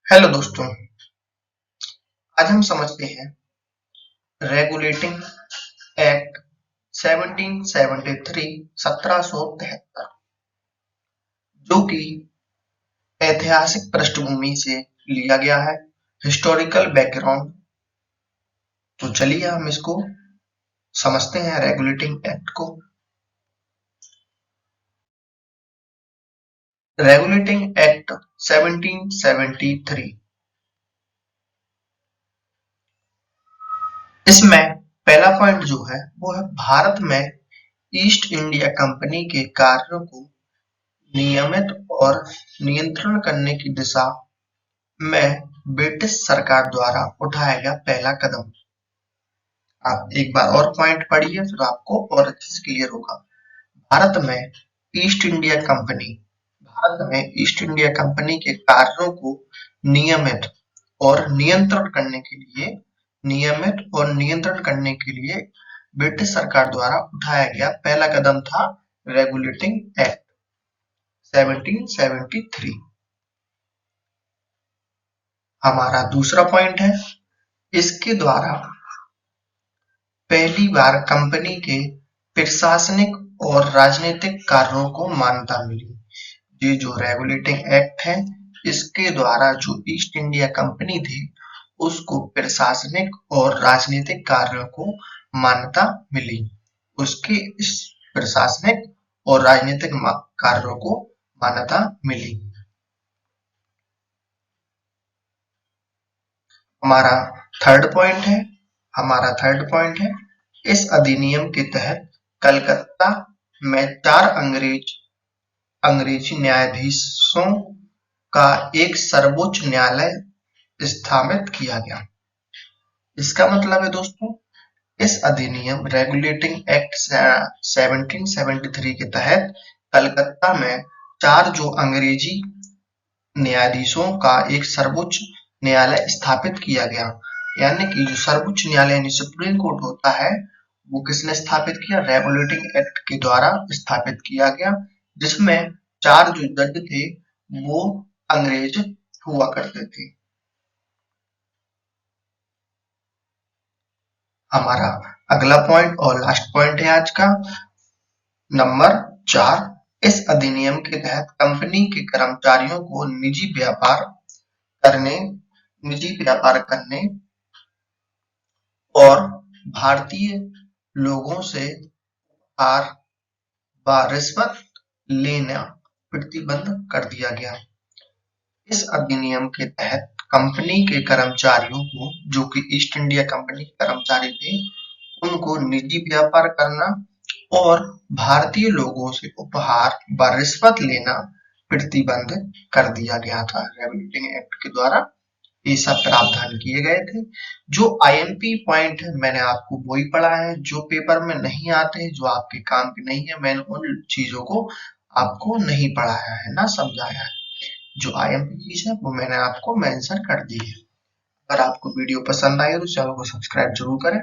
Hello दोस्तों, आज हम समझते हैं रेगुलेटिंग एक्ट 1773 1773 जो कि ऐतिहासिक पृष्ठभूमि से लिया गया है, हिस्टोरिकल बैकग्राउंड। तो चलिए हम इसको समझते हैं रेगुलेटिंग एक्ट को। रेगुलेटिंग एक्ट 1773, इसमें पहला पॉइंट जो है वो है भारत में ईस्ट इंडिया कंपनी के कार्यों को नियमित और नियंत्रण करने की दिशा में ब्रिटिश सरकार द्वारा उठाया गया पहला कदम। आप एक बार और पॉइंट पढ़िए, फिर आपको और अच्छे से क्लियर होगा। भारत में ईस्ट इंडिया कंपनी भारत में ईस्ट इंडिया कंपनी के कार्यों को नियमित और नियंत्रण करने के लिए ब्रिटिश सरकार द्वारा उठाया गया पहला कदम था रेगुलेटिंग एक्ट 1773। हमारा दूसरा पॉइंट है, इसके द्वारा पहली बार कंपनी के प्रशासनिक और राजनीतिक कार्यों को मान्यता मिली। ये जो रेगुलेटिंग एक्ट है, इसके द्वारा जो ईस्ट इंडिया कंपनी थी उसको प्रशासनिक और राजनीतिक कार्यों को मान्यता मिली। उसके इस प्रशासनिक और राजनीतिक कार्यों को मान्यता मिली। हमारा थर्ड पॉइंट है, इस अधिनियम के तहत कलकत्ता में 4 अंग्रेजी न्यायाधीशों का एक सर्वोच्च न्यायालय स्थापित किया गया। इसका मतलब है दोस्तों, इस अधिनियम रेगुलेटिंग एक्ट 1773 के तहत कलकत्ता में 4 जो अंग्रेजी न्यायाधीशों का एक सर्वोच्च न्यायालय स्थापित किया गया। यानी कि जो सर्वोच्च न्यायालय यानी सुप्रीम कोर्ट होता है, वो किसने स्थापित किया? रेगुलेटिंग एक्ट के द्वारा स्थापित किया गया, जिसमें 4 जो जज थे वो अंग्रेज हुआ करते थे। हमारा अगला पॉइंट और लास्ट पॉइंट है आज का, नंबर 4। इस अधिनियम के तहत कंपनी के कर्मचारियों को निजी व्यापार करने और भारतीय लोगों से उपहार व रिश्वत लेना प्रतिबंध कर दिया गया। इस अधिनियम के तहत कंपनी के कर्मचारियों को, जो कि ईस्ट इंडिया कंपनी के कर्मचारी थे, उनको निजी व्यापार करना और भारतीय लोगों से उपहार व रिश्वत लेना प्रतिबंध कर दिया गया था। रेगुलेटिंग एक्ट के द्वारा ये सब प्रावधान किए गए थे। जो आईएमपी पॉइंट है मैंने आपको वही पढ़ा है, जो पेपर में नहीं आते, जो आपके काम के नहीं है, मैंने उन चीजों को आपको नहीं पढ़ाया है ना समझाया है। जो आईएमपी चीज है वो मैंने आपको मेंशन कर दी है। अगर आपको वीडियो पसंद आई तो चैनल को सब्सक्राइब जरूर करें।